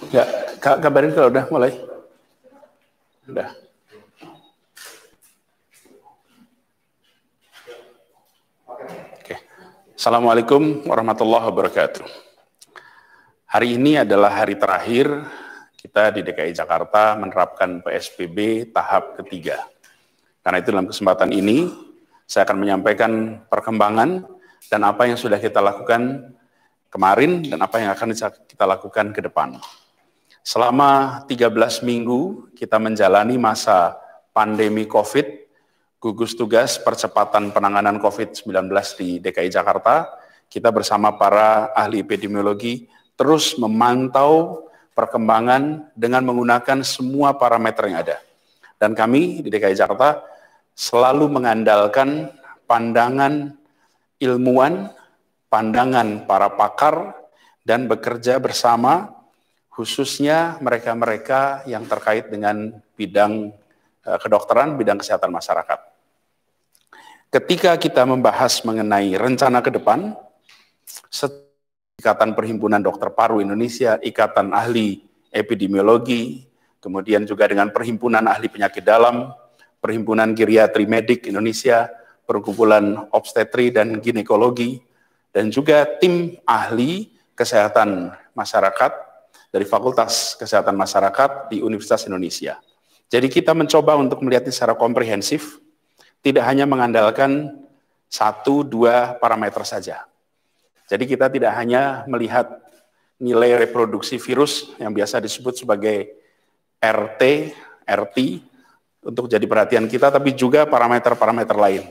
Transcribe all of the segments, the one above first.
Ya, kabarin kalau udah mulai. Udah. Oke. Assalamualaikum warahmatullahi wabarakatuh. Hari ini adalah hari terakhir kita di DKI Jakarta menerapkan PSBB tahap ketiga. Karena itu dalam kesempatan ini saya akan menyampaikan perkembangan dan apa yang sudah kita lakukan kemarin dan apa yang akan kita lakukan ke depan. Selama 13 minggu kita menjalani masa pandemi COVID, gugus tugas percepatan penanganan COVID-19 di DKI Jakarta, kita bersama para ahli epidemiologi terus memantau perkembangan dengan menggunakan semua parameter yang ada. Dan kami di DKI Jakarta selalu mengandalkan pandangan ilmuwan, pandangan para pakar, dan bekerja bersama khususnya mereka-mereka yang terkait dengan bidang kedokteran, bidang kesehatan masyarakat. Ketika kita membahas mengenai rencana ke depan, Ikatan Perhimpunan Dokter Paru Indonesia, Ikatan Ahli Epidemiologi, kemudian juga dengan Perhimpunan Ahli Penyakit Dalam, Perhimpunan Geriatri Medik Indonesia, Perkumpulan Obstetri dan Ginekologi, dan juga tim ahli kesehatan masyarakat dari Fakultas Kesehatan Masyarakat di Universitas Indonesia. Jadi kita mencoba untuk melihatnya secara komprehensif, tidak hanya mengandalkan 1-2 parameter saja. Jadi kita tidak hanya melihat nilai reproduksi virus yang biasa disebut sebagai RT, RT, untuk jadi perhatian kita, tapi juga parameter-parameter lain.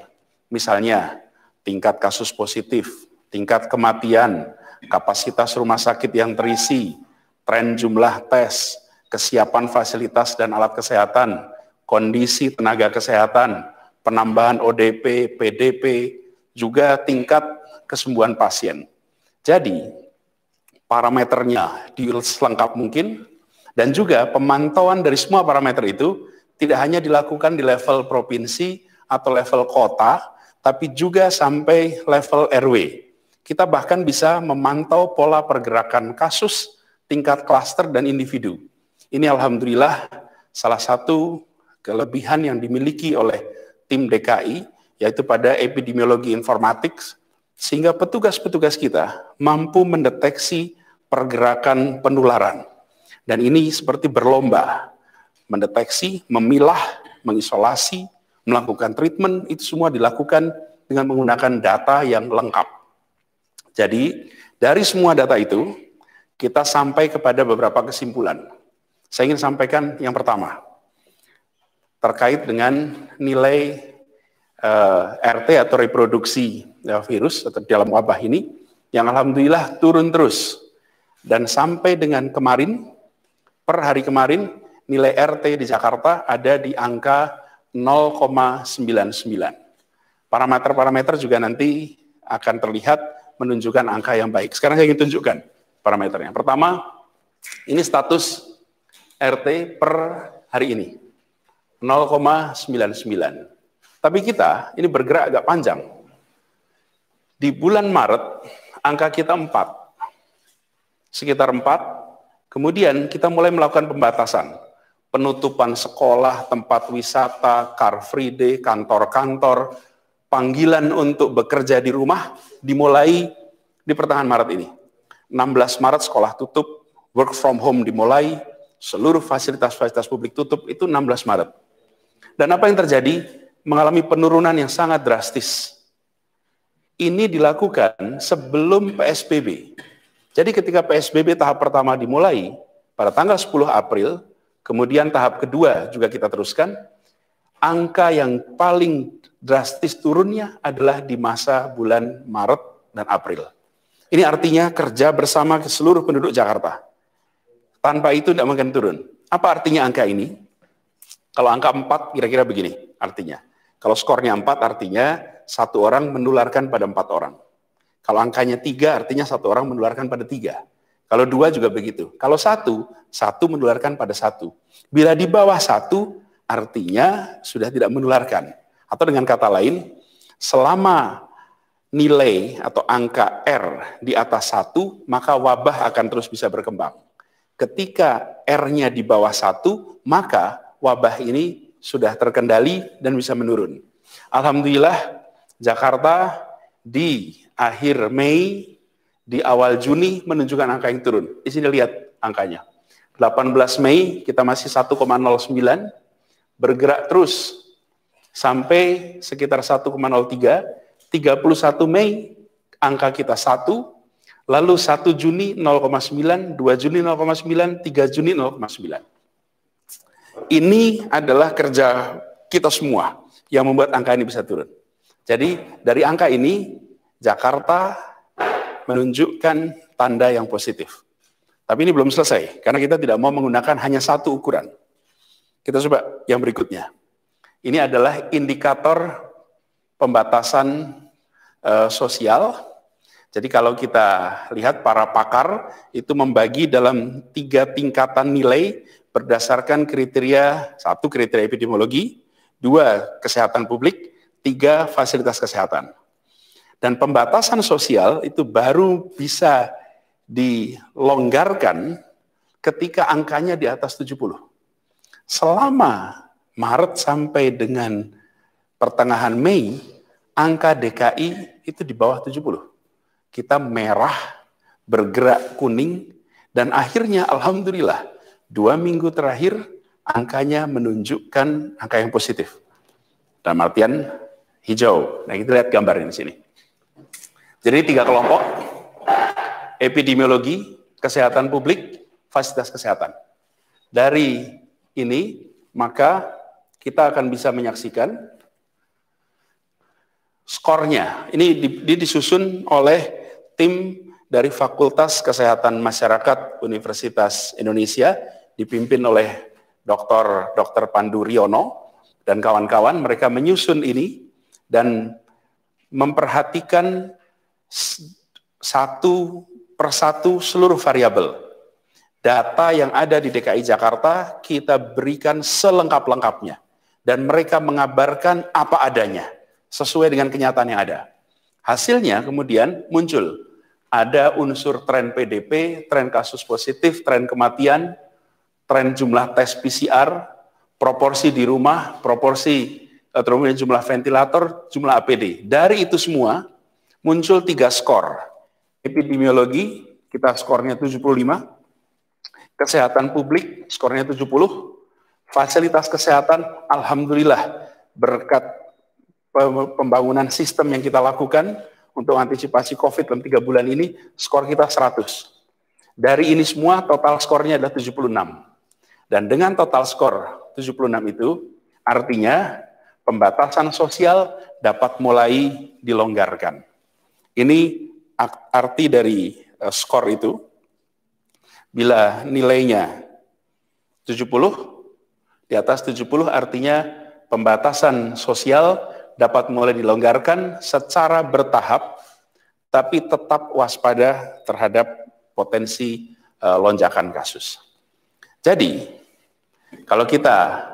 Misalnya, tingkat kasus positif, tingkat kematian, kapasitas rumah sakit yang terisi, tren jumlah tes, kesiapan fasilitas dan alat kesehatan, kondisi tenaga kesehatan, penambahan ODP, PDP, juga tingkat kesembuhan pasien. Jadi, parameternya selengkap mungkin, dan juga pemantauan dari semua parameter itu tidak hanya dilakukan di level provinsi atau level kota, tapi juga sampai level RW. Kita bahkan bisa memantau pola pergerakan kasus, tingkat klaster dan individu. Ini alhamdulillah salah satu kelebihan yang dimiliki oleh tim DKI, yaitu pada epidemiologi informatik, sehingga petugas-petugas kita mampu mendeteksi pergerakan penularan. Dan ini seperti berlomba, mendeteksi, memilah, mengisolasi, melakukan treatment, itu semua dilakukan dengan menggunakan data yang lengkap. Jadi, dari semua data itu, kita sampai kepada beberapa kesimpulan. Saya ingin sampaikan yang pertama, terkait dengan nilai RT atau reproduksi virus atau dalam wabah ini, yang alhamdulillah turun terus. Dan sampai dengan kemarin, per hari kemarin, nilai RT di Jakarta ada di angka 0,99. Parameter-parameter juga nanti akan terlihat menunjukkan angka yang baik. Sekarang saya ingin tunjukkan parameternya. Pertama, ini status RT per hari ini, 0,99. Tapi kita ini bergerak agak panjang. Di bulan Maret, angka kita 4. Sekitar 4, kemudian kita mulai melakukan pembatasan. Penutupan sekolah, tempat wisata, car free day, kantor-kantor, panggilan untuk bekerja di rumah, dimulai di pertengahan Maret ini. 16 Maret sekolah tutup, work from home dimulai, seluruh fasilitas-fasilitas publik tutup, itu 16 Maret. Dan apa yang terjadi? Mengalami penurunan yang sangat drastis. Ini dilakukan sebelum PSBB. Jadi ketika PSBB tahap pertama dimulai, pada tanggal 10 April, kemudian tahap kedua juga kita teruskan, angka yang paling drastis turunnya adalah di masa bulan Maret dan April. Ini artinya kerja bersama ke seluruh penduduk Jakarta. Tanpa itu tidak mungkin turun. Apa artinya angka ini? Kalau angka 4 kira-kira begini artinya. Kalau skornya 4 artinya 1 orang menularkan pada 4 orang. Kalau angkanya 3 artinya satu orang menularkan pada 3. Kalau 2 juga begitu. Kalau 1 menularkan pada 1. Bila di bawah 1 artinya sudah tidak menularkan. Atau dengan kata lain, selama nilai atau angka R di atas 1, maka wabah akan terus bisa berkembang. Ketika R-nya di bawah 1, maka wabah ini sudah terkendali dan bisa menurun. Alhamdulillah, Jakarta di akhir Mei, di awal Juni menunjukkan angka yang turun. Di sini lihat angkanya. 18 Mei kita masih 1,09, bergerak terus sampai sekitar 1,03, 31 Mei angka kita 1, lalu 1 Juni 0,9, 2 Juni 0,9, 3 Juni 0,9. Ini adalah kerja kita semua yang membuat angka ini bisa turun. Jadi dari angka ini, Jakarta menunjukkan tanda yang positif. Tapi ini belum selesai, karena kita tidak mau menggunakan hanya satu ukuran. Kita coba yang berikutnya. Ini adalah indikator pembatasan sosial. Jadi kalau kita lihat para pakar itu membagi dalam 3 tingkatan nilai berdasarkan kriteria, 1 kriteria epidemiologi, 2 kesehatan publik, 3 fasilitas kesehatan. Dan pembatasan sosial itu baru bisa dilonggarkan ketika angkanya di atas 70. Selama Maret sampai dengan pertengahan Mei, angka DKI itu di bawah 70. Kita merah, bergerak kuning, dan akhirnya Alhamdulillah 2 minggu terakhir angkanya menunjukkan angka yang positif. Dalam artian hijau. Nah, kita lihat gambarnya di sini. Jadi 3 kelompok, epidemiologi, kesehatan publik, fasilitas kesehatan. Dari ini, maka kita akan bisa menyaksikan skornya. Ini disusun oleh tim dari Fakultas Kesehatan Masyarakat Universitas Indonesia, dipimpin oleh Dr. Pandu Riono dan kawan-kawan. Mereka menyusun ini dan memperhatikan satu persatu seluruh variabel. Data yang ada di DKI Jakarta kita berikan selengkap-lengkapnya. Dan mereka mengabarkan apa adanya, sesuai dengan kenyataan yang ada. Hasilnya kemudian muncul. Ada unsur tren PDP, tren kasus positif, tren kematian, tren jumlah tes PCR, proporsi di rumah, proporsi jumlah ventilator, jumlah APD. Dari itu semua muncul 3 skor. Epidemiologi, kita skornya 75. Kesehatan publik, skornya 70. Fasilitas kesehatan, alhamdulillah, berkat pembangunan sistem yang kita lakukan untuk antisipasi COVID dalam 3 bulan ini, skor kita 100. Dari ini semua, total skornya adalah 76. Dan dengan total skor 76 itu, artinya pembatasan sosial dapat mulai dilonggarkan. Ini arti dari skor itu. Bila nilainya 70, di atas 70 artinya pembatasan sosial dapat mulai dilonggarkan secara bertahap, tapi tetap waspada terhadap potensi lonjakan kasus. Jadi, kalau kita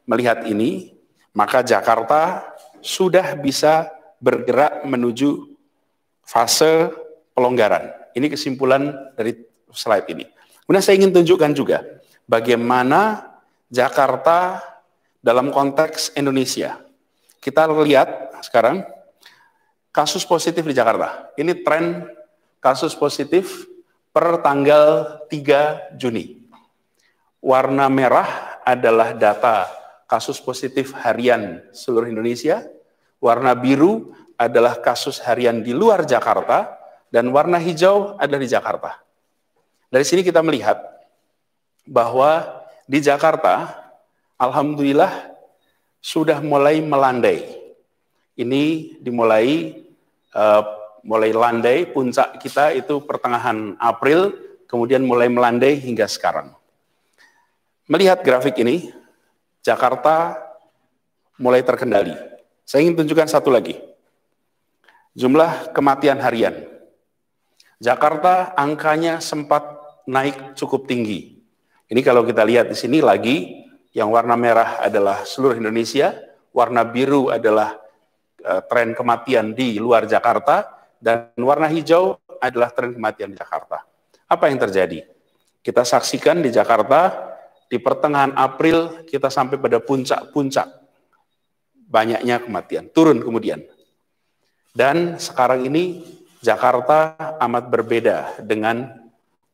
melihat ini, maka Jakarta sudah bisa bergerak menuju fase pelonggaran. Ini kesimpulan dari slide ini. Kemudian saya ingin tunjukkan juga bagaimana Jakarta dalam konteks Indonesia. Kita lihat sekarang kasus positif di Jakarta. Ini tren kasus positif per tanggal 3 Juni. Warna merah adalah data kasus positif harian seluruh Indonesia. Warna biru adalah kasus harian di luar Jakarta. Dan warna hijau adalah di Jakarta. Dari sini kita melihat bahwa di Jakarta, alhamdulillah sudah mulai melandai. Ini dimulai mulai landai, puncak kita itu pertengahan April, kemudian mulai melandai hingga sekarang. Melihat grafik ini, Jakarta mulai terkendali. Saya ingin tunjukkan satu lagi. Jumlah kematian harian. Jakarta angkanya sempat naik cukup tinggi. Ini kalau kita lihat di sini lagi, yang warna merah adalah seluruh Indonesia, warna biru adalah tren kematian di luar Jakarta, dan warna hijau adalah tren kematian di Jakarta. Apa yang terjadi? Kita saksikan di Jakarta, di pertengahan April kita sampai pada puncak-puncak banyaknya kematian, turun kemudian. Dan sekarang ini Jakarta amat berbeda dengan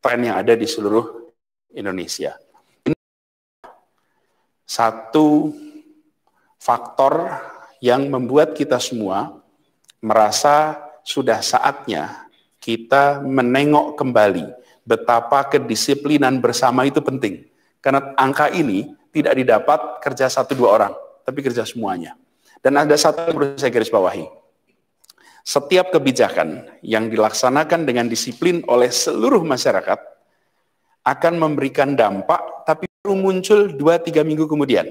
tren yang ada di seluruh Indonesia. Ini satu faktor yang membuat kita semua merasa sudah saatnya kita menengok kembali betapa kedisiplinan bersama itu penting. Karena angka ini tidak didapat kerja 1-2 orang, tapi kerja semuanya. Dan ada satu yang perlu saya garis bawahi. Setiap kebijakan yang dilaksanakan dengan disiplin oleh seluruh masyarakat akan memberikan dampak, tapi baru muncul 2-3 minggu kemudian.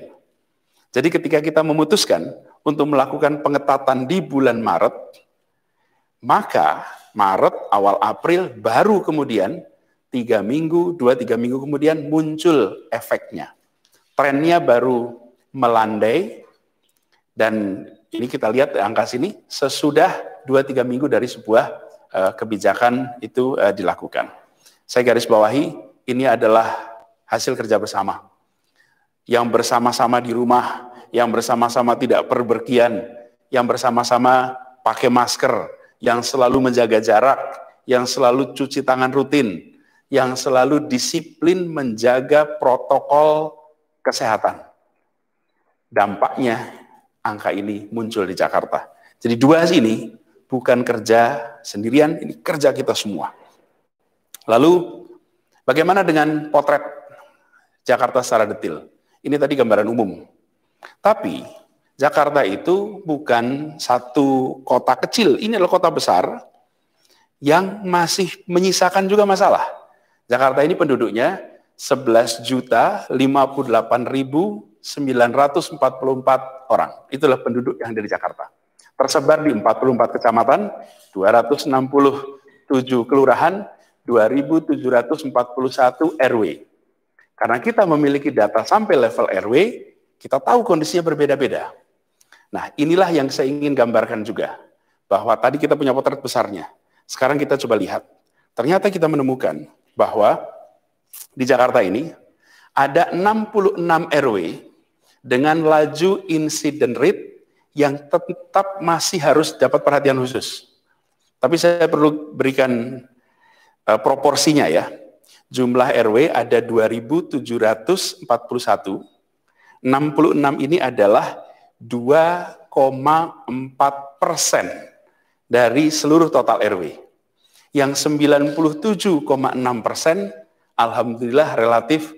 Jadi ketika kita memutuskan untuk melakukan pengetatan di bulan Maret, maka Maret, awal April, baru kemudian 2-3 minggu kemudian muncul efeknya. Trennya baru melandai, dan ini kita lihat angka sini sesudah 2-3 minggu dari sebuah kebijakan itu dilakukan. Saya garis bawahi, ini adalah hasil kerja bersama. Yang bersama-sama di rumah, yang bersama-sama tidak perberkian, yang bersama-sama pakai masker, yang selalu menjaga jarak, yang selalu cuci tangan rutin, yang selalu disiplin menjaga protokol kesehatan. Dampaknya angka ini muncul di Jakarta. Jadi 2 sini bukan kerja sendirian, ini kerja kita semua. Lalu bagaimana dengan potret Jakarta secara detail? Ini tadi gambaran umum. Tapi Jakarta itu bukan satu kota kecil, ini adalah kota besar yang masih menyisakan juga masalah. Jakarta ini penduduknya 11.058.944 orang. Itulah penduduk yang ada di Jakarta. Tersebar di 44 kecamatan, 267 kelurahan, 2.741 RW. Karena kita memiliki data sampai level RW, kita tahu kondisinya berbeda-beda. Nah, inilah yang saya ingin gambarkan juga. Bahwa tadi kita punya potret besarnya. Sekarang kita coba lihat. Ternyata kita menemukan bahwa di Jakarta ini ada 66 RW dengan laju incident rate yang tetap masih harus dapat perhatian khusus. Tapi saya perlu berikan proporsinya ya. Jumlah RW ada 2.741, 66 ini adalah 2,4% dari seluruh total RW. Yang 97,6% alhamdulillah relatif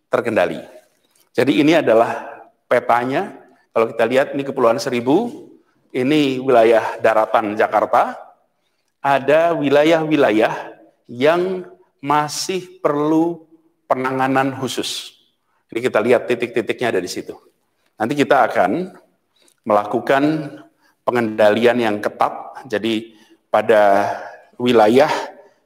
terkendali. Jadi ini adalah petanya. Kalau kita lihat ini Kepulauan Seribu, ini wilayah daratan Jakarta. Ada wilayah-wilayah yang masih perlu penanganan khusus. Ini kita lihat titik-titiknya ada di situ. Nanti kita akan melakukan pengendalian yang ketat. Jadi pada wilayah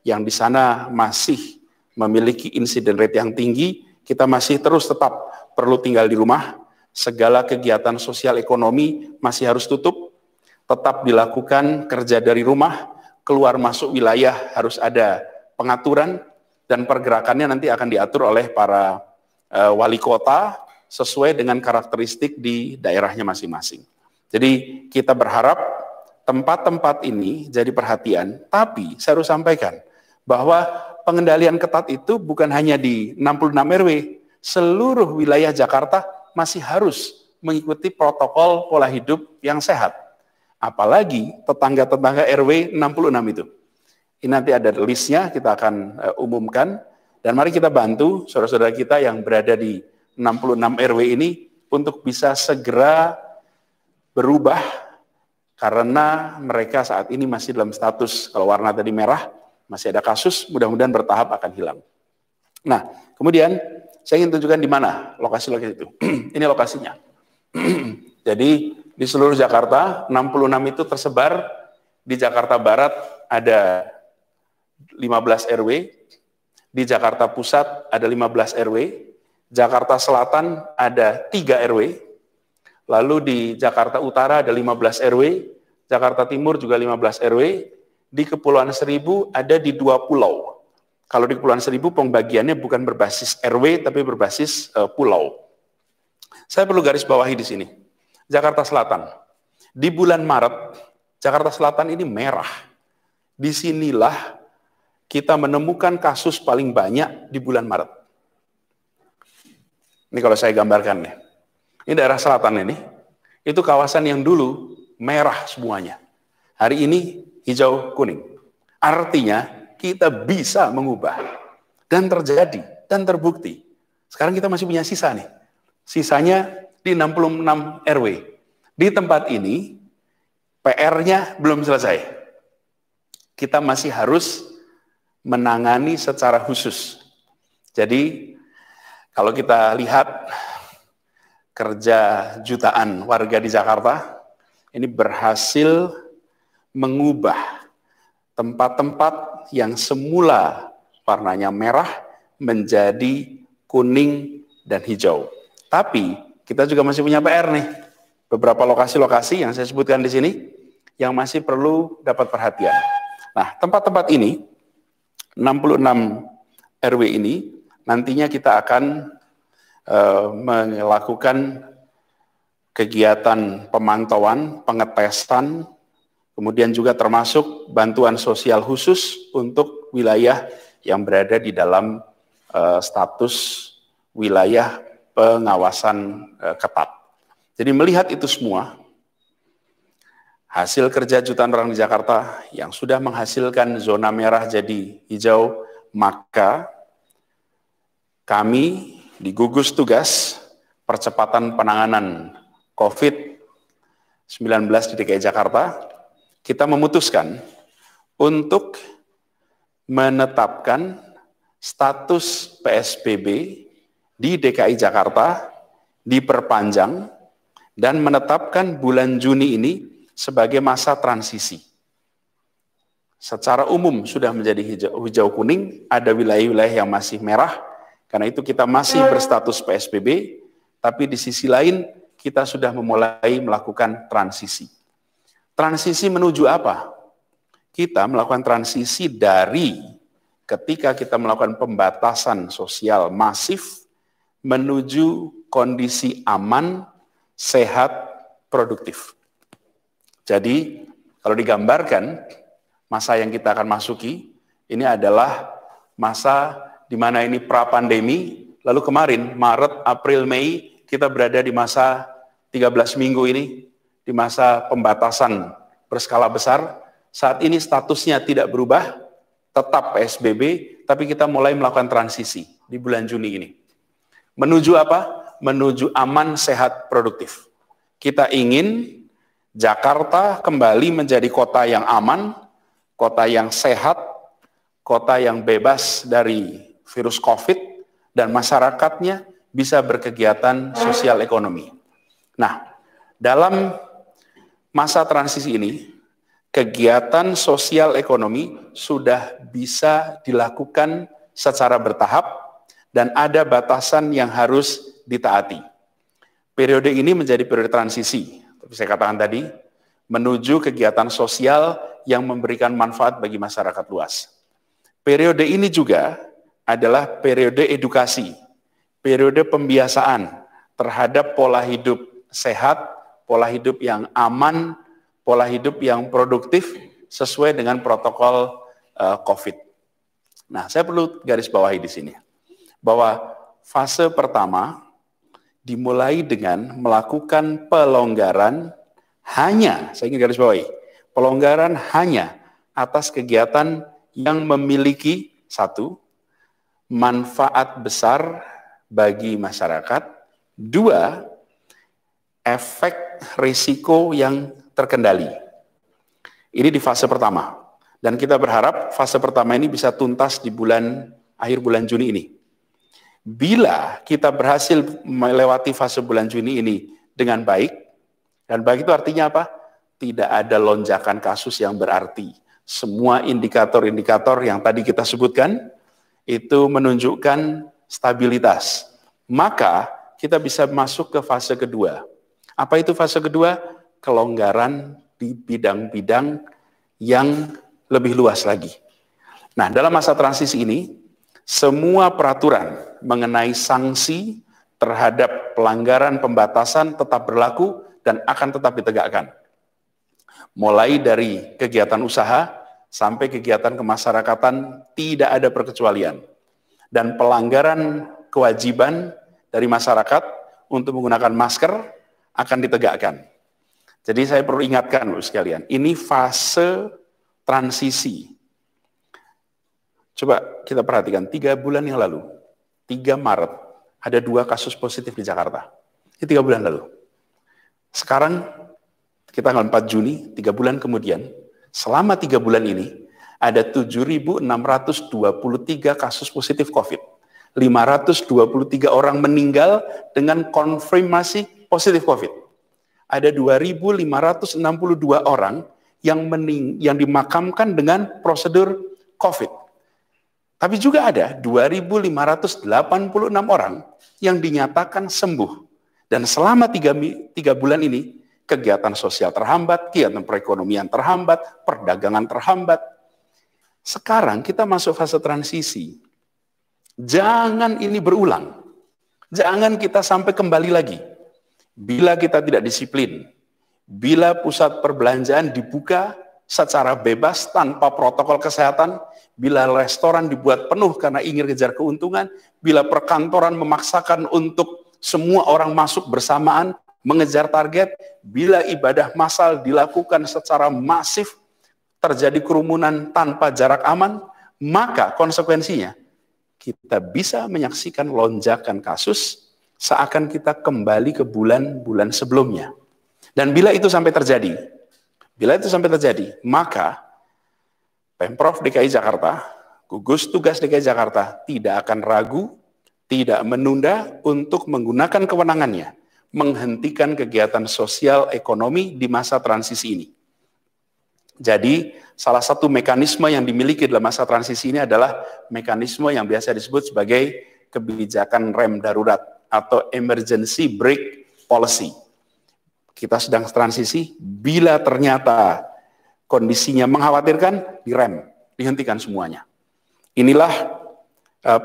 yang di sana masih memiliki insiden rate yang tinggi, kita masih terus tetap perlu tinggal di rumah. Segala kegiatan sosial ekonomi masih harus tutup. Tetap dilakukan kerja dari rumah, keluar masuk wilayah harus ada pengaturan, dan pergerakannya nanti akan diatur oleh para wali kota sesuai dengan karakteristik di daerahnya masing-masing. Jadi kita berharap tempat-tempat ini jadi perhatian, tapi saya harus sampaikan bahwa pengendalian ketat itu bukan hanya di 66 RW, seluruh wilayah Jakarta masih harus mengikuti protokol pola hidup yang sehat. Apalagi tetangga-tetangga RW 66 itu. Ini nanti ada listnya, kita akan umumkan. Dan mari kita bantu saudara-saudara kita yang berada di 66 RW ini untuk bisa segera berubah, karena mereka saat ini masih dalam status, kalau warna tadi merah, masih ada kasus, mudah-mudahan bertahap akan hilang. Nah, kemudian saya ingin tunjukkan di mana lokasi-lokasi itu. Ini lokasinya. Jadi di seluruh Jakarta, 66 itu tersebar. Di Jakarta Barat ada 15 RW, di Jakarta Pusat ada 15 RW, Jakarta Selatan ada 3 RW, lalu di Jakarta Utara ada 15 RW, Jakarta Timur juga 15 RW, di Kepulauan Seribu ada di 2 pulau. Kalau di Kepulauan Seribu pembagiannya bukan berbasis RW tapi berbasis pulau. Saya perlu garis bawahi di sini. Jakarta Selatan. Di bulan Maret, Jakarta Selatan ini merah. Disinilah kita menemukan kasus paling banyak di bulan Maret. Ini kalau saya gambarkan nih. Ini daerah selatan ini. Itu kawasan yang dulu merah semuanya. Hari ini hijau kuning. Artinya kita bisa mengubah. Dan terjadi, dan terbukti. Sekarang kita masih punya sisa nih. Sisanya di 66 RW. Di tempat ini, PR-nya belum selesai. Kita masih harus menangani secara khusus. Jadi, kalau kita lihat kerja jutaan warga di Jakarta, ini berhasil mengubah tempat-tempat yang semula warnanya merah menjadi kuning dan hijau. Tapi kita juga masih punya PR nih. Beberapa lokasi-lokasi yang saya sebutkan di sini yang masih perlu dapat perhatian. Nah, tempat-tempat ini 66 RW ini nantinya kita akan melakukan kegiatan pemantauan, pengetesan, kemudian juga termasuk bantuan sosial khusus untuk wilayah yang berada di dalam status wilayah pengawasan ketat. Jadi melihat itu semua, hasil kerja jutaan orang di Jakarta yang sudah menghasilkan zona merah jadi hijau, maka kami di gugus tugas percepatan penanganan COVID-19 di DKI Jakarta, kita memutuskan untuk menetapkan status PSBB di DKI Jakarta diperpanjang dan menetapkan bulan Juni ini sebagai masa transisi. Secara umum sudah menjadi hijau kuning, ada wilayah-wilayah yang masih merah, karena itu kita masih berstatus PSBB, tapi di sisi lain kita sudah memulai melakukan transisi. Transisi menuju apa? Kita melakukan transisi dari ketika kita melakukan pembatasan sosial masif menuju kondisi aman, sehat, produktif. Jadi, kalau digambarkan, masa yang kita akan masuki, ini adalah masa di mana ini pra-pandemi, lalu kemarin, Maret, April, Mei, kita berada di masa 13 minggu ini, di masa pembatasan berskala besar. Saat ini statusnya tidak berubah, tetap PSBB, tapi kita mulai melakukan transisi di bulan Juni ini. Menuju apa? Menuju aman, sehat, produktif. Kita ingin Jakarta kembali menjadi kota yang aman, kota yang sehat, kota yang bebas dari virus COVID, dan masyarakatnya bisa berkegiatan sosial ekonomi. Nah, dalam masa transisi ini, kegiatan sosial ekonomi sudah bisa dilakukan secara bertahap dan ada batasan yang harus ditaati. Periode ini menjadi periode transisi, seperti saya katakan tadi, menuju kegiatan sosial yang memberikan manfaat bagi masyarakat luas. Periode ini juga adalah periode edukasi, periode pembiasaan terhadap pola hidup sehat, pola hidup yang aman, pola hidup yang produktif sesuai dengan protokol COVID. Nah, saya perlu garis bawahi di sini bahwa fase pertama dimulai dengan melakukan pelonggaran hanya, saya ingin garis bawahi, pelonggaran hanya atas kegiatan yang memiliki satu, manfaat besar bagi masyarakat, dua, efek risiko yang terkendali. Ini di fase pertama. Dan kita berharap fase pertama ini bisa tuntas di akhir bulan Juni ini. Bila kita berhasil melewati fase bulan Juni ini dengan baik, dan baik itu artinya apa? Tidak ada lonjakan kasus yang berarti, Semua indikator-indikator yang tadi kita sebutkan itu menunjukkan stabilitas. Maka kita bisa masuk ke fase kedua. Apa itu fase kedua? Kelonggaran di bidang-bidang yang lebih luas lagi. Nah, dalam masa transisi ini, semua peraturan mengenai sanksi terhadap pelanggaran pembatasan tetap berlaku dan akan tetap ditegakkan. Mulai dari kegiatan usaha sampai kegiatan kemasyarakatan tidak ada perkecualian. Dan pelanggaran kewajiban dari masyarakat untuk menggunakan masker akan ditegakkan. Jadi saya perlu ingatkan loh sekalian, ini fase transisi. Coba kita perhatikan, 3 bulan yang lalu, 3 Maret, ada 2 kasus positif di Jakarta. Ini 3 bulan lalu. Sekarang kita tanggal 4 Juni, 3 bulan kemudian, selama 3 bulan ini, ada 7.623 kasus positif COVID. 523 orang meninggal dengan konfirmasi positif COVID. Ada 2.562 orang yang dimakamkan dengan prosedur COVID. Tapi juga ada 2.586 orang yang dinyatakan sembuh. Dan selama 3 bulan ini, kegiatan sosial terhambat, kegiatan perekonomian terhambat, perdagangan terhambat. Sekarang kita masuk fase transisi. Jangan ini berulang. Jangan kita sampai kembali lagi. Bila kita tidak disiplin, bila pusat perbelanjaan dibuka secara bebas tanpa protokol kesehatan, bila restoran dibuat penuh karena ingin kejar keuntungan, bila perkantoran memaksakan untuk semua orang masuk bersamaan, mengejar target, bila ibadah massal dilakukan secara masif, terjadi kerumunan tanpa jarak aman, maka konsekuensinya kita bisa menyaksikan lonjakan kasus seakan kita kembali ke bulan-bulan sebelumnya. Dan bila itu sampai terjadi, maka Pemprov DKI Jakarta, gugus tugas DKI Jakarta tidak akan ragu, tidak menunda untuk menggunakan kewenangannya, menghentikan kegiatan sosial ekonomi di masa transisi ini. Jadi, salah satu mekanisme yang dimiliki dalam masa transisi ini adalah mekanisme yang biasa disebut sebagai kebijakan rem darurat atau emergency brake policy. Kita sedang transisi, bila ternyata kondisinya mengkhawatirkan, direm, dihentikan semuanya. Inilah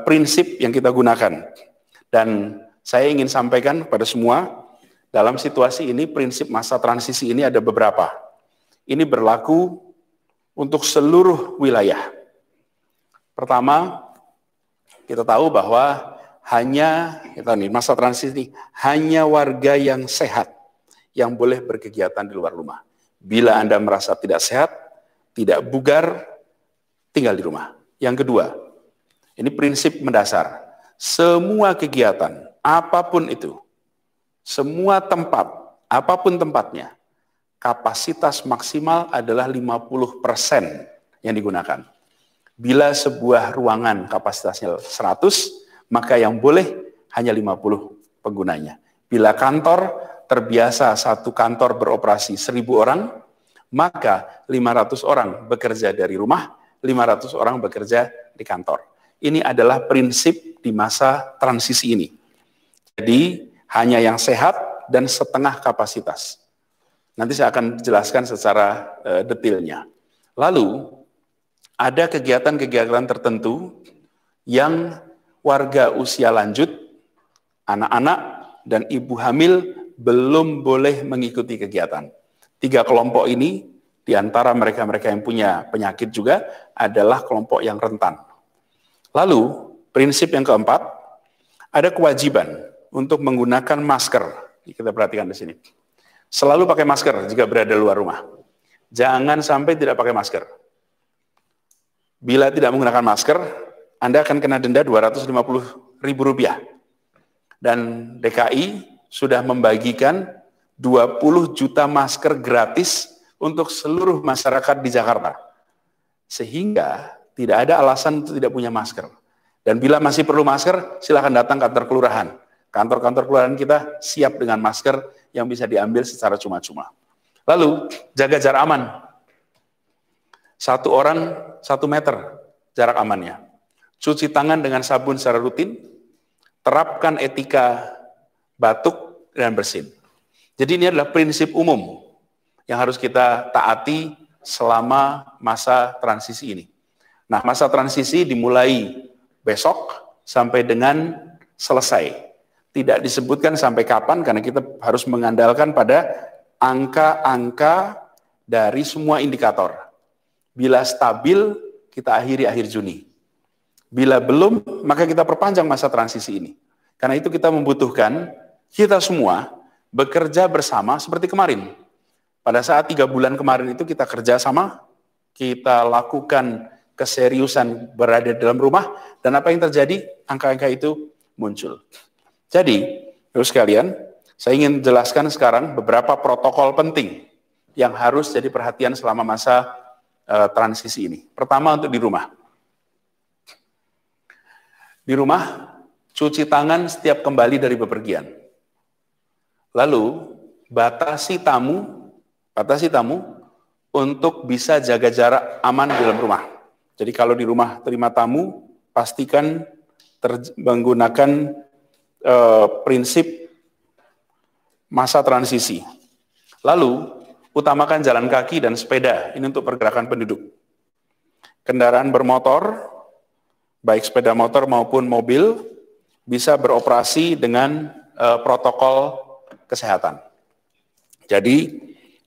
prinsip yang kita gunakan. Dan saya ingin sampaikan kepada semua, dalam situasi ini, prinsip masa transisi ini ada beberapa. Ini berlaku untuk seluruh wilayah. Pertama, kita tahu bahwa masa transisi hanya warga yang sehat yang boleh berkegiatan di luar rumah. Bila Anda merasa tidak sehat, tidak bugar, tinggal di rumah. Yang kedua, ini prinsip mendasar. Semua kegiatan, apapun itu, semua tempat, apapun tempatnya, kapasitas maksimal adalah 50% yang digunakan. Bila sebuah ruangan kapasitasnya 100, maka yang boleh hanya 50 penggunanya. Bila kantor terbiasa satu kantor beroperasi 1.000 orang, maka 500 orang bekerja dari rumah, 500 orang bekerja di kantor. Ini adalah prinsip di masa transisi ini. Jadi hanya yang sehat dan setengah kapasitas. Nanti saya akan jelaskan secara detailnya. Lalu ada kegiatan-kegiatan tertentu yang warga usia lanjut, anak-anak, dan ibu hamil belum boleh mengikuti kegiatan. 3 kelompok ini, di antara mereka-mereka yang punya penyakit juga, adalah kelompok yang rentan. Lalu, prinsip yang keempat, ada kewajiban untuk menggunakan masker. Kita perhatikan di sini. Selalu pakai masker jika berada luar rumah. Jangan sampai tidak pakai masker. Bila tidak menggunakan masker, Anda akan kena denda Rp250.000. Dan DKI sudah membagikan 20 juta masker gratis untuk seluruh masyarakat di Jakarta. Sehingga tidak ada alasan untuk tidak punya masker. Dan bila masih perlu masker, silakan datang kantor kelurahan. Kantor-kantor kelurahan kita siap dengan masker yang bisa diambil secara cuma-cuma. Lalu, jaga jarak aman. Satu orang 1 meter jarak amannya. Cuci tangan dengan sabun secara rutin, terapkan etika batuk dan bersin. Jadi ini adalah prinsip umum yang harus kita taati selama masa transisi ini. Nah, masa transisi dimulai besok sampai dengan selesai. Tidak disebutkan sampai kapan karena kita harus mengandalkan pada angka-angka dari semua indikator. Bila stabil, kita akhiri akhir Juni. Bila belum, maka kita perpanjang masa transisi ini. Karena itu kita membutuhkan kita semua bekerja bersama seperti kemarin. Pada saat 3 bulan kemarin itu kita kerja sama, kita lakukan keseriusan berada di dalam rumah, dan apa yang terjadi? Angka-angka itu muncul. Jadi, terus sekalian, saya ingin jelaskan sekarang beberapa protokol penting yang harus jadi perhatian selama masa transisi ini. Pertama, untuk di rumah. Di rumah, cuci tangan setiap kembali dari bepergian. Lalu, batasi tamu untuk bisa jaga jarak aman di dalam rumah. Jadi kalau di rumah terima tamu, pastikan menggunakan prinsip masa transisi. Lalu, utamakan jalan kaki dan sepeda, ini untuk pergerakan penduduk. Kendaraan bermotor, baik sepeda motor maupun mobil, bisa beroperasi dengan protokol kesehatan. Jadi,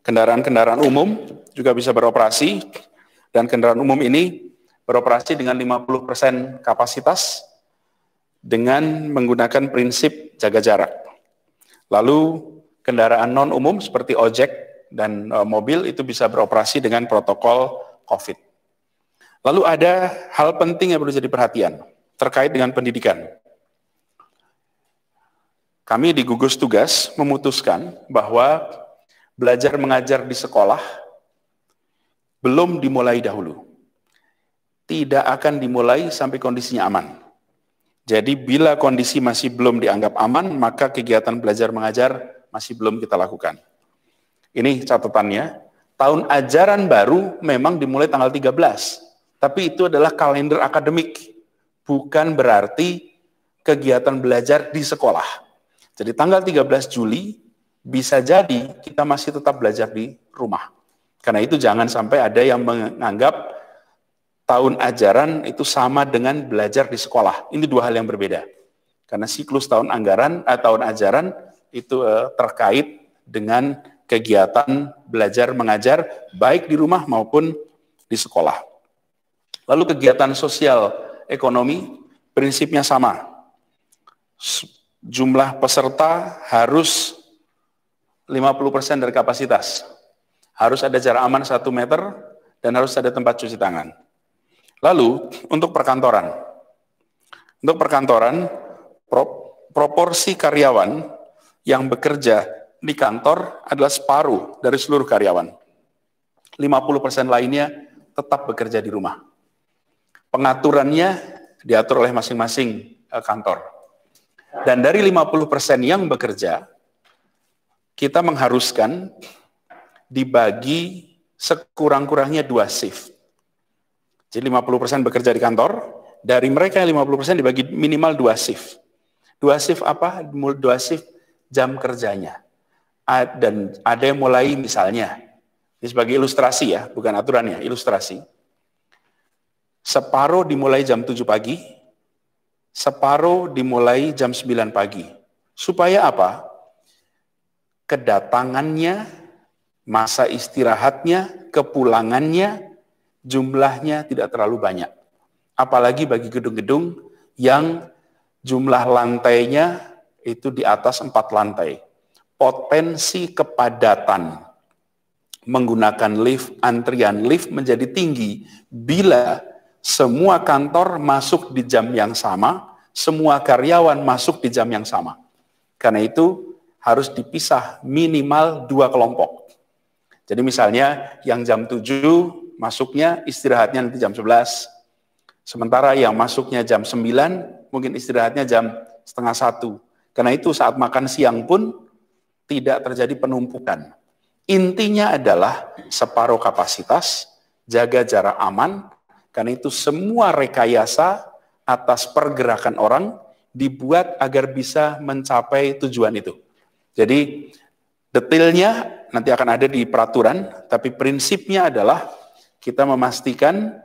kendaraan-kendaraan umum juga bisa beroperasi, dan kendaraan umum ini beroperasi dengan 50% kapasitas dengan menggunakan prinsip jaga jarak. Lalu kendaraan non-umum seperti ojek dan mobil itu bisa beroperasi dengan protokol COVID. Lalu ada hal penting yang perlu jadi perhatian terkait dengan pendidikan. Kami di gugus tugas memutuskan bahwa belajar mengajar di sekolah belum dimulai dahulu. Tidak akan dimulai sampai kondisinya aman. Jadi bila kondisi masih belum dianggap aman, maka kegiatan belajar mengajar masih belum kita lakukan. Ini catatannya, tahun ajaran baru memang dimulai tanggal 13, tapi itu adalah kalender akademik, bukan berarti kegiatan belajar di sekolah. Jadi tanggal 13 Juli, bisa jadi kita masih tetap belajar di rumah. Karena itu jangan sampai ada yang menganggap tahun ajaran itu sama dengan belajar di sekolah. Ini dua hal yang berbeda. Karena siklus tahun ajaran itu terkait dengan kegiatan belajar mengajar baik di rumah maupun di sekolah. Lalu kegiatan sosial ekonomi prinsipnya sama. Jumlah peserta harus 50% dari kapasitas. Harus ada jarak aman 1 meter dan harus ada tempat cuci tangan. Lalu, untuk perkantoran. Untuk perkantoran, proporsi karyawan yang bekerja di kantor adalah separuh dari seluruh karyawan. 50% lainnya tetap bekerja di rumah. Pengaturannya diatur oleh masing-masing kantor. Dan dari 50% yang bekerja, kita mengharuskan dibagi sekurang-kurangnya 2 shift. Jadi 50% bekerja di kantor, dari mereka yang 50% dibagi minimal 2 shift. 2 shift apa? 2 shift jam kerjanya. Dan ada yang mulai misalnya, ini sebagai ilustrasi ya, bukan aturannya, ilustrasi. Separuh dimulai jam 7 pagi, separuh dimulai jam 9 pagi. Supaya apa? Kedatangannya, masa istirahatnya, kepulangannya, jumlahnya tidak terlalu banyak. Apalagi bagi gedung-gedung yang jumlah lantainya itu di atas 4 lantai. Potensi kepadatan menggunakan lift, antrian lift menjadi tinggi bila semua kantor masuk di jam yang sama, semua karyawan masuk di jam yang sama. Karena itu harus dipisah minimal 2 kelompok. Jadi misalnya yang jam 7 masuknya istirahatnya nanti jam 11. Sementara yang masuknya jam 9 mungkin istirahatnya jam setengah 1. Karena itu saat makan siang pun tidak terjadi penumpukan. Intinya adalah separuh kapasitas, jaga jarak aman, karena itu semua rekayasa atas pergerakan orang dibuat agar bisa mencapai tujuan itu. Jadi detailnya nanti akan ada di peraturan, tapi prinsipnya adalah kita memastikan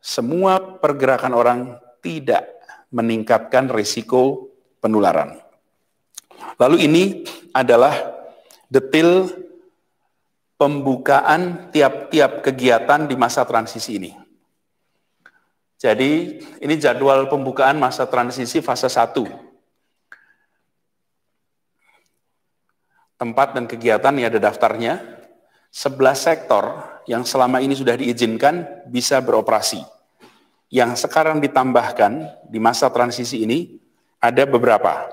semua pergerakan orang tidak meningkatkan risiko penularan. Lalu ini adalah detail pembukaan tiap-tiap kegiatan di masa transisi ini. Jadi ini jadwal pembukaan masa transisi fase 1. Tempat dan kegiatan ini ada daftarnya. 11 sektor yang selama ini sudah diizinkan bisa beroperasi. Yang sekarang ditambahkan di masa transisi ini ada beberapa.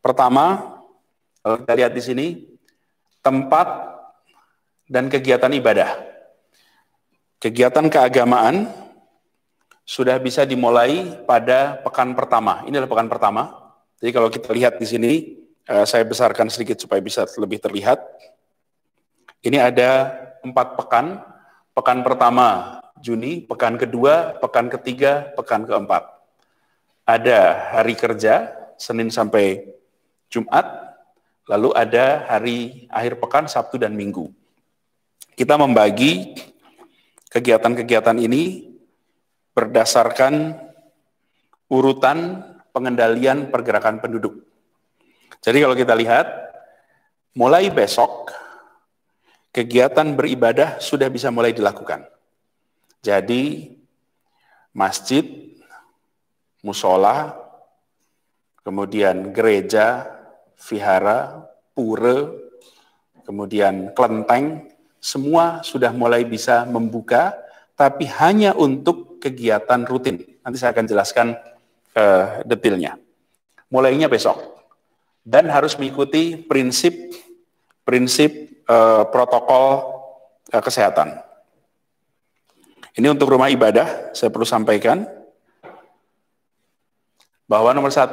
Pertama, kalau kita lihat di sini, tempat dan kegiatan ibadah. Kegiatan keagamaan sudah bisa dimulai pada pekan pertama. Ini adalah pekan pertama. Jadi kalau kita lihat di sini, saya besarkan sedikit supaya bisa lebih terlihat. Ini ada 4 pekan. Pekan pertama Juni, pekan kedua, pekan ketiga, pekan keempat. Ada hari kerja, Senin sampai Jumat, lalu ada hari akhir pekan, Sabtu dan Minggu. Kita membagi kegiatan-kegiatan ini berdasarkan urutan pengendalian pergerakan penduduk. Jadi kalau kita lihat, mulai besok, kegiatan beribadah sudah bisa mulai dilakukan. Jadi, masjid, musola, kemudian gereja, vihara, pura, kemudian kelenteng, semua sudah mulai bisa membuka, tapi hanya untuk kegiatan rutin. Nanti saya akan jelaskan detailnya. Mulainya besok. Dan harus mengikuti prinsip protokol kesehatan. Ini untuk rumah ibadah, saya perlu sampaikan bahwa nomor 1,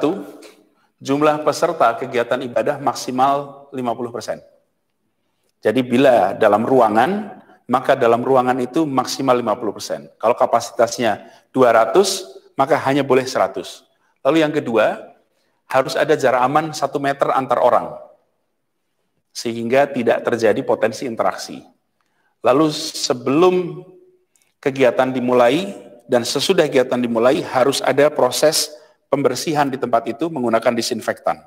jumlah peserta kegiatan ibadah maksimal 50%. Jadi bila dalam ruangan, maka dalam ruangan itu maksimal 50%. Kalau kapasitasnya 200, maka hanya boleh 100. Lalu yang kedua, harus ada jarak aman 1 meter antar orang, sehingga tidak terjadi potensi interaksi. Lalu sebelum kegiatan dimulai dan sesudah kegiatan dimulai harus ada proses pembersihan di tempat itu menggunakan disinfektan.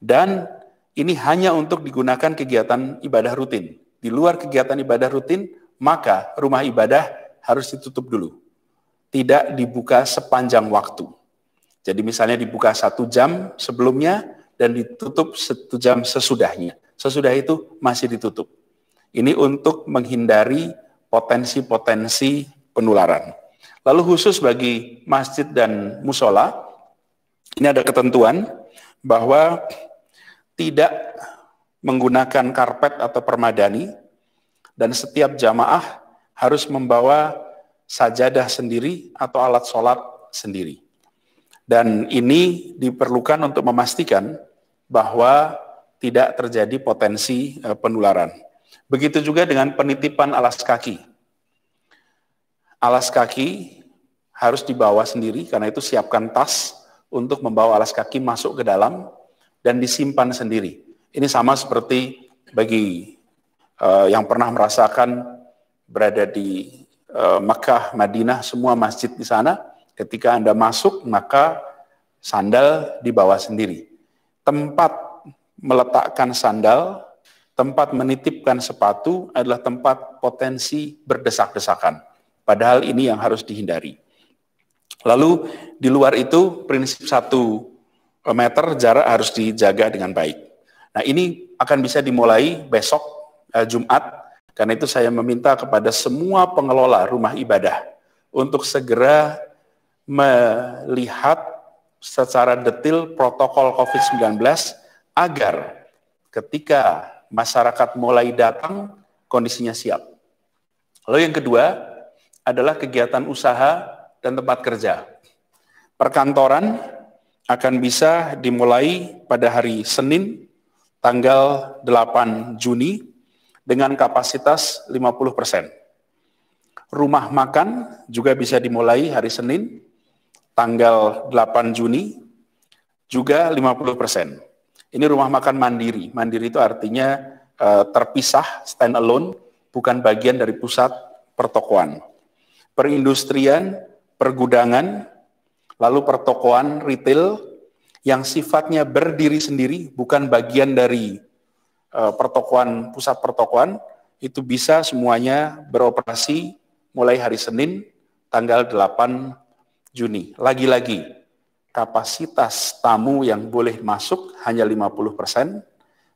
Dan ini hanya untuk digunakan kegiatan ibadah rutin. Di luar kegiatan ibadah rutin, maka rumah ibadah harus ditutup dulu. Tidak dibuka sepanjang waktu. Jadi misalnya dibuka 1 jam sebelumnya dan ditutup 1 jam sesudahnya. Sesudah itu masih ditutup. Ini untuk menghindari potensi-potensi penularan. Lalu khusus bagi masjid dan musola, ini ada ketentuan bahwa tidak menggunakan karpet atau permadani, dan setiap jamaah harus membawa sajadah sendiri atau alat sholat sendiri. Dan ini diperlukan untuk memastikan bahwa tidak terjadi potensi penularan. Begitu juga dengan penitipan alas kaki. Alas kaki harus dibawa sendiri, karena itu siapkan tas untuk membawa alas kaki masuk ke dalam dan disimpan sendiri. Ini sama seperti bagi yang pernah merasakan berada di Makkah, Madinah, semua masjid di sana, ketika Anda masuk, maka sandal dibawa sendiri. Tempat meletakkan sandal, tempat menitipkan sepatu adalah tempat potensi berdesak-desakan. Padahal ini yang harus dihindari. Lalu di luar itu prinsip 1 meter jarak harus dijaga dengan baik. Nah ini akan bisa dimulai besok Jumat, karena itu saya meminta kepada semua pengelola rumah ibadah untuk segera melihat secara detail protokol COVID-19 agar ketika masyarakat mulai datang, kondisinya siap. Lalu yang kedua adalah kegiatan usaha dan tempat kerja. Perkantoran akan bisa dimulai pada hari Senin, tanggal 8 Juni, dengan kapasitas 50%. Rumah makan juga bisa dimulai hari Senin, tanggal 8 Juni, juga 50%. Ini rumah makan mandiri. Mandiri itu artinya terpisah, stand alone, bukan bagian dari pusat pertokoan. Perindustrian, pergudangan, lalu pertokoan retail yang sifatnya berdiri sendiri, bukan bagian dari pertokoan, pusat pertokoan, itu bisa semuanya beroperasi mulai hari Senin, tanggal 8 Juni. Lagi-lagi, kapasitas tamu yang boleh masuk hanya 50%,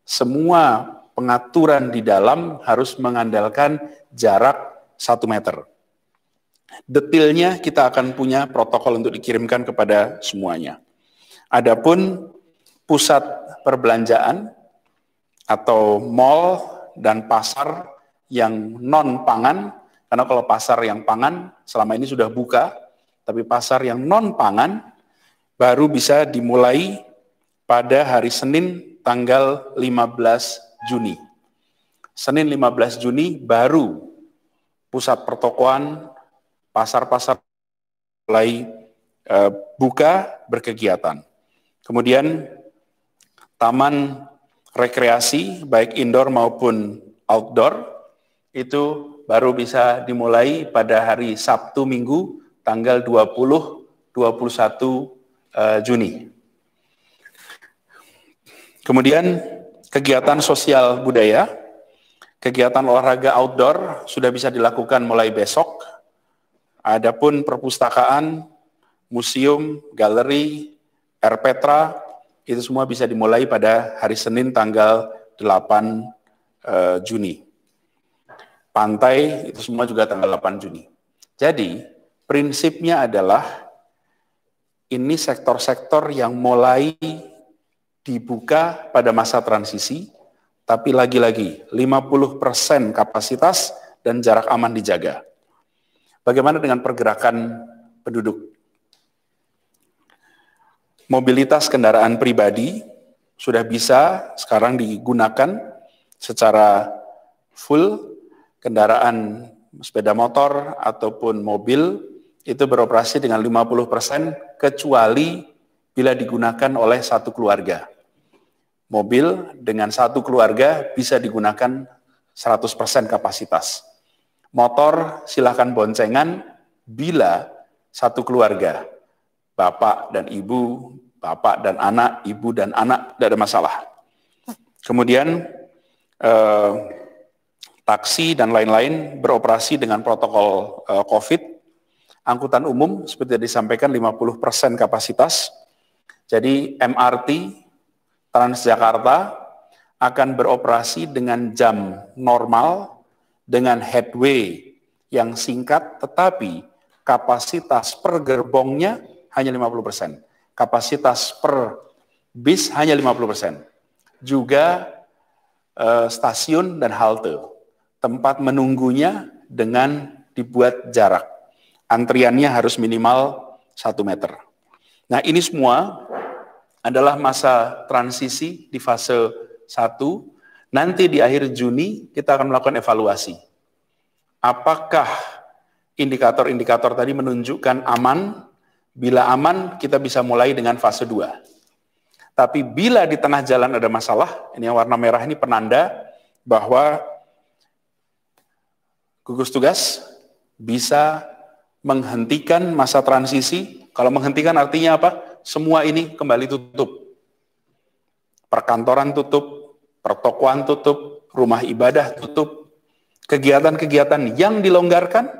semua pengaturan di dalam harus mengandalkan jarak 1 meter. Detailnya kita akan punya protokol untuk dikirimkan kepada semuanya. Adapun pusat perbelanjaan atau mall dan pasar yang non-pangan, karena kalau pasar yang pangan selama ini sudah buka, tapi pasar yang non-pangan baru bisa dimulai pada hari Senin tanggal 15 Juni. Senin 15 Juni baru pusat pertokoan, pasar-pasar mulai buka berkegiatan. Kemudian taman rekreasi baik indoor maupun outdoor itu baru bisa dimulai pada hari Sabtu Minggu tanggal 20-21 Juni. Kemudian kegiatan sosial budaya, kegiatan olahraga outdoor sudah bisa dilakukan mulai besok. Adapun perpustakaan, museum, galeri, Erpetra, itu semua bisa dimulai pada hari Senin tanggal 8 Juni. Pantai, itu semua juga tanggal 8 Juni. Jadi, prinsipnya adalah ini sektor-sektor yang mulai dibuka pada masa transisi, tapi lagi-lagi 50% kapasitas dan jarak aman dijaga. Bagaimana dengan pergerakan penduduk? Mobilitas kendaraan pribadi sudah bisa sekarang digunakan secara full, kendaraan sepeda motor ataupun mobil itu beroperasi dengan 50% kecuali bila digunakan oleh satu keluarga. Mobil dengan satu keluarga bisa digunakan 100% kapasitas. Motor silakan boncengan bila satu keluarga, bapak dan ibu, bapak dan anak, ibu dan anak, tidak ada masalah. Kemudian taksi dan lain-lain beroperasi dengan protokol COVID. Angkutan umum seperti yang disampaikan 50% kapasitas. Jadi MRT Transjakarta akan beroperasi dengan jam normal, dengan headway yang singkat, tetapi kapasitas per gerbongnya hanya 50%. Kapasitas per bis hanya 50%. Juga stasiun dan halte, tempat menunggunya dengan dibuat jarak. Antriannya harus minimal 1 meter. Nah, ini semua adalah masa transisi di fase 1. Nanti di akhir Juni kita akan melakukan evaluasi. Apakah indikator-indikator tadi menunjukkan aman? Bila aman, kita bisa mulai dengan fase 2. Tapi bila di tengah jalan ada masalah, ini yang warna merah ini penanda bahwa gugus tugas bisa menghentikan masa transisi. Kalau menghentikan artinya apa? Semua ini kembali tutup. Perkantoran tutup, pertokoan tutup, rumah ibadah tutup. Kegiatan-kegiatan yang dilonggarkan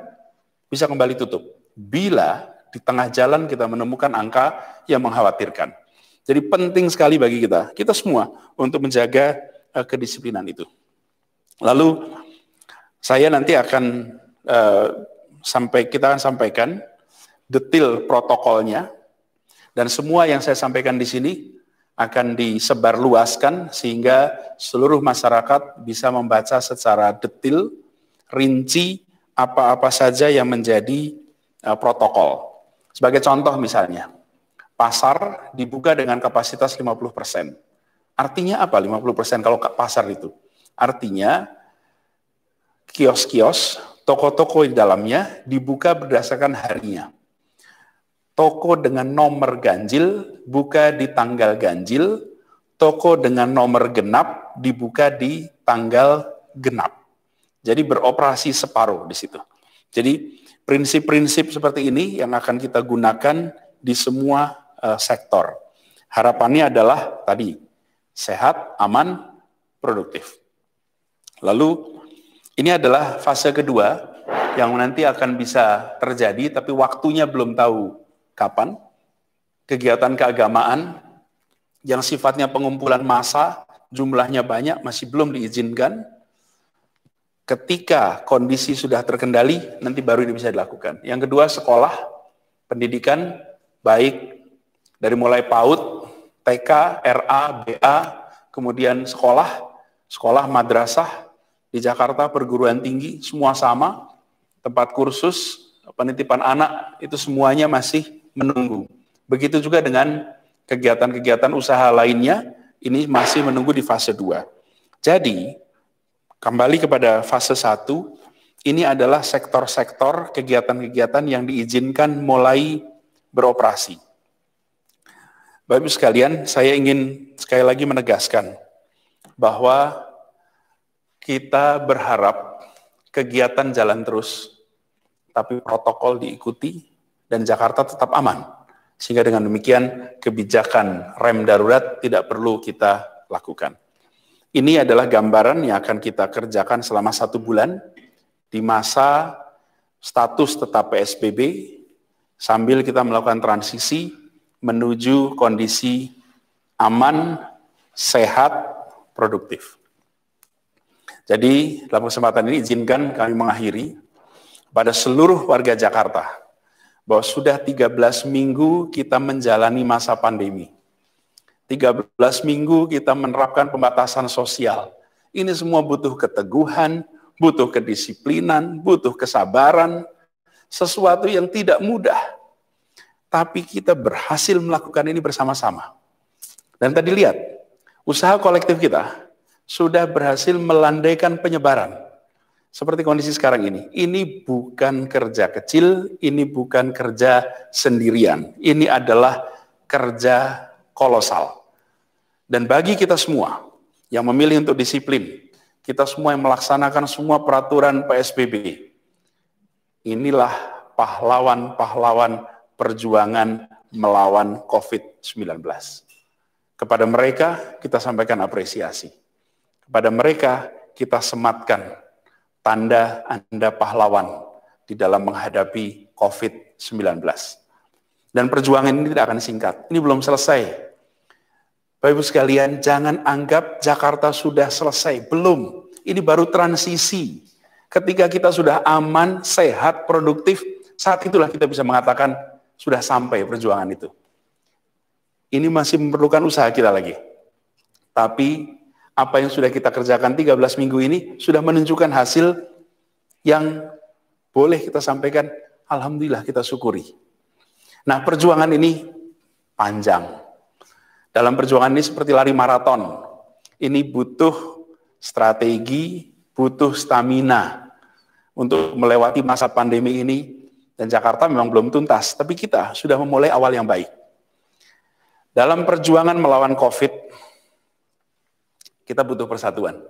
bisa kembali tutup. Bila di tengah jalan kita menemukan angka yang mengkhawatirkan. Jadi penting sekali bagi kita semua untuk menjaga kedisiplinan itu. Lalu saya nanti akan kita akan sampaikan detail protokolnya, dan semua yang saya sampaikan di sini akan disebarluaskan sehingga seluruh masyarakat bisa membaca secara detail, rinci apa-apa saja yang menjadi protokol. Sebagai contoh misalnya, pasar dibuka dengan kapasitas 50%. Artinya apa 50% kalau pasar itu? Artinya kios-kios, Toko-toko di dalamnya dibuka berdasarkan harinya. Toko dengan nomor ganjil buka di tanggal ganjil, toko dengan nomor genap dibuka di tanggal genap. Jadi beroperasi separuh di situ. Jadi prinsip-prinsip seperti ini yang akan kita gunakan di semua sektor. Harapannya adalah tadi, sehat, aman, produktif. Lalu ini adalah fase kedua yang nanti akan bisa terjadi, tapi waktunya belum tahu kapan. Kegiatan keagamaan yang sifatnya pengumpulan massa, jumlahnya banyak, masih belum diizinkan. Ketika kondisi sudah terkendali, nanti baru ini bisa dilakukan. Yang kedua, sekolah, pendidikan, baik dari mulai PAUD, TK, RA, BA, kemudian sekolah madrasah, di Jakarta perguruan tinggi, semua sama, tempat kursus, penitipan anak, itu semuanya masih menunggu. Begitu juga dengan kegiatan-kegiatan usaha lainnya, ini masih menunggu di fase 2. Jadi, kembali kepada fase 1, ini adalah sektor-sektor kegiatan-kegiatan yang diizinkan mulai beroperasi. Bapak Ibu sekalian, saya ingin sekali lagi menegaskan bahwa kita berharap kegiatan jalan terus, tapi protokol diikuti dan Jakarta tetap aman. Sehingga dengan demikian kebijakan rem darurat tidak perlu kita lakukan. Ini adalah gambaran yang akan kita kerjakan selama 1 bulan di masa status tetap PSBB sambil kita melakukan transisi menuju kondisi aman, sehat, produktif. Jadi dalam kesempatan ini izinkan kami mengakhiri pada seluruh warga Jakarta bahwa sudah 13 minggu kita menjalani masa pandemi. 13 minggu kita menerapkan pembatasan sosial. Ini semua butuh keteguhan, butuh kedisiplinan, butuh kesabaran, sesuatu yang tidak mudah. Tapi kita berhasil melakukan ini bersama-sama. Dan tadi lihat, usaha kolektif kita sudah berhasil melandaikan penyebaran. Seperti kondisi sekarang ini bukan kerja kecil, ini bukan kerja sendirian. Ini adalah kerja kolosal. Dan bagi kita semua yang memilih untuk disiplin, kita semua yang melaksanakan semua peraturan PSBB, inilah pahlawan-pahlawan perjuangan melawan COVID-19. Kepada mereka kita sampaikan apresiasi. Kepada mereka kita sematkan tanda Anda pahlawan di dalam menghadapi COVID-19. Dan perjuangan ini tidak akan singkat. Ini belum selesai. Bapak Ibu sekalian, jangan anggap Jakarta sudah selesai. Belum. Ini baru transisi. Ketika kita sudah aman, sehat, produktif, saat itulah kita bisa mengatakan sudah sampai perjuangan itu. Ini masih memerlukan usaha kita lagi. Tapi apa yang sudah kita kerjakan 13 minggu ini sudah menunjukkan hasil yang boleh kita sampaikan, alhamdulillah kita syukuri. Nah, perjuangan ini panjang. Dalam perjuangan ini seperti lari maraton. Ini butuh strategi, butuh stamina untuk melewati masa pandemi ini. Dan Jakarta memang belum tuntas, tapi kita sudah memulai awal yang baik. Dalam perjuangan melawan COVID, kita butuh persatuan.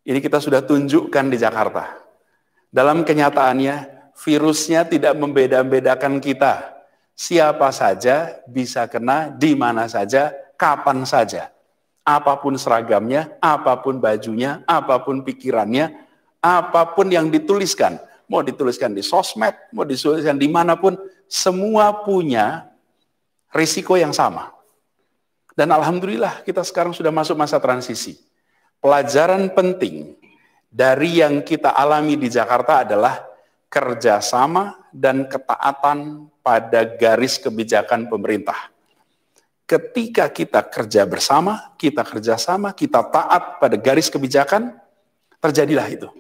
Ini kita sudah tunjukkan di Jakarta. Dalam kenyataannya, virusnya tidak membeda-bedakan kita. Siapa saja bisa kena, di mana saja, kapan saja. Apapun seragamnya, apapun bajunya, apapun pikirannya, apapun yang dituliskan. Mau dituliskan di sosmed, mau dituliskan dimanapun, semua punya risiko yang sama. Dan alhamdulillah kita sekarang sudah masuk masa transisi. Pelajaran penting dari yang kita alami di Jakarta adalah kerjasama dan ketaatan pada garis kebijakan pemerintah. Ketika kita kerja bersama, kita kerjasama, kita taat pada garis kebijakan, terjadilah itu.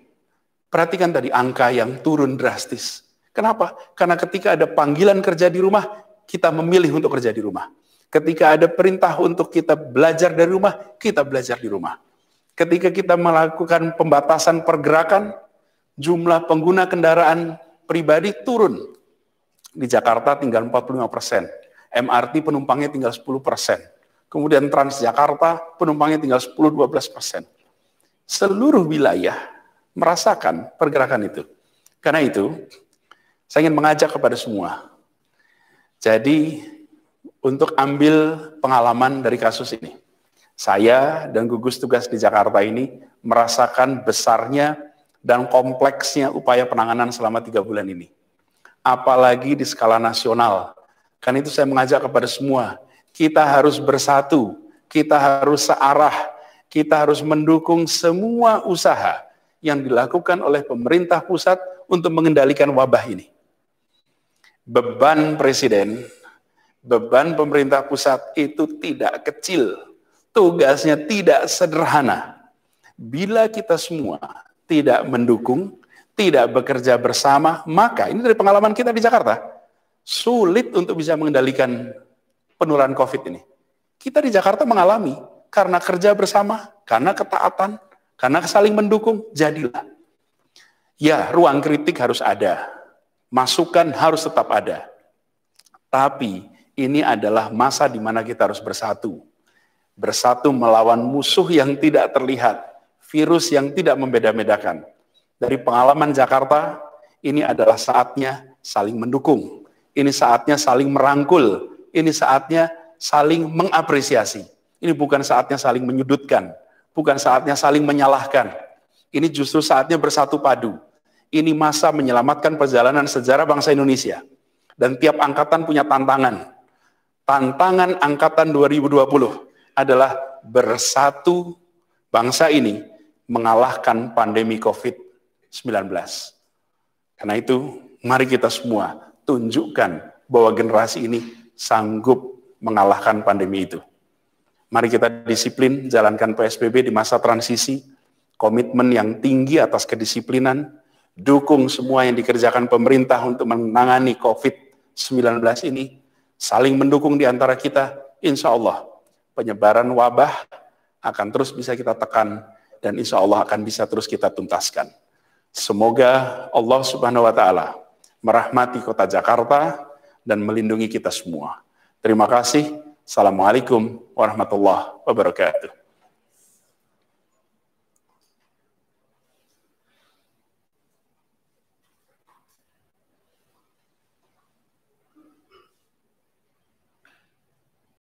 Perhatikan tadi angka yang turun drastis. Kenapa? Karena ketika ada panggilan kerja di rumah, kita memilih untuk kerja di rumah. Ketika ada perintah untuk kita belajar dari rumah, kita belajar di rumah. Ketika kita melakukan pembatasan pergerakan, Jumlah pengguna kendaraan pribadi turun. Di Jakarta tinggal 45%. MRT penumpangnya tinggal 10%. Kemudian Transjakarta penumpangnya tinggal 10-12%. Seluruh wilayah merasakan pergerakan itu. Karena itu, saya ingin mengajak kepada semua. Jadi, untuk ambil pengalaman dari kasus ini. Saya dan gugus tugas di Jakarta ini merasakan besarnya dan kompleksnya upaya penanganan selama 3 bulan ini. Apalagi di skala nasional. Karena itu saya mengajak kepada semua, kita harus bersatu, kita harus searah, kita harus mendukung semua usaha yang dilakukan oleh pemerintah pusat untuk mengendalikan wabah ini. Beban presiden, beban pemerintah pusat itu tidak kecil, tugasnya tidak sederhana. Bila kita semua tidak mendukung, tidak bekerja bersama, maka ini dari pengalaman kita di Jakarta, sulit untuk bisa mengendalikan penularan COVID ini. Kita di Jakarta mengalami, karena kerja bersama, karena ketaatan, karena saling mendukung, jadilah. Ya, ruang kritik harus ada, masukan harus tetap ada. Tapi ini adalah masa di mana kita harus bersatu. Bersatu melawan musuh yang tidak terlihat, virus yang tidak membeda-bedakan. Dari pengalaman Jakarta, ini adalah saatnya saling mendukung. Ini saatnya saling merangkul. Ini saatnya saling mengapresiasi. Ini bukan saatnya saling menyudutkan. Bukan saatnya saling menyalahkan. Ini justru saatnya bersatu padu. Ini masa menyelamatkan perjalanan sejarah bangsa Indonesia. Dan tiap angkatan punya tantangan. Tantangan angkatan 2020 adalah bersatu bangsa ini mengalahkan pandemi COVID-19. Karena itu, mari kita semua tunjukkan bahwa generasi ini sanggup mengalahkan pandemi itu. Mari kita disiplin, jalankan PSBB di masa transisi, komitmen yang tinggi atas kedisiplinan, dukung semua yang dikerjakan pemerintah untuk menangani COVID-19 ini, saling mendukung di antara kita, insya Allah penyebaran wabah akan terus bisa kita tekan dan insya Allah akan bisa terus kita tuntaskan. Semoga Allah Subhanahu wa Ta'ala merahmati kota Jakarta dan melindungi kita semua. Terima kasih. Assalamualaikum warahmatullahi wabarakatuh.